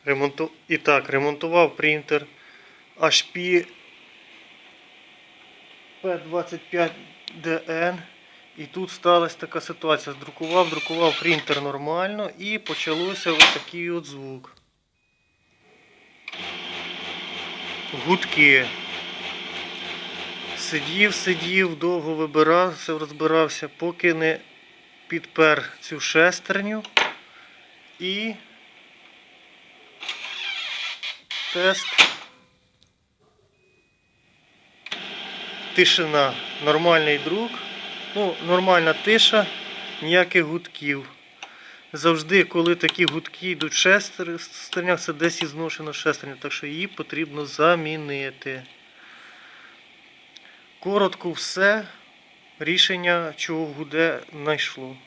Ремонтував принтер HP P25DN. І тут сталася така ситуація. Друкував принтер нормально і почалося ось такий от звук. Гудки. Сидів, довго розбирався, поки не підпер цю шестерню. І тест. Тишина. Нормальний друк. Нормальна тиша, ніяких гудків. Завжди, коли такі гудки йдуть в шестернях, це десь ізношено шестерня, так що її потрібно замінити. Коротко все, рішення, чого гуде, знайшло.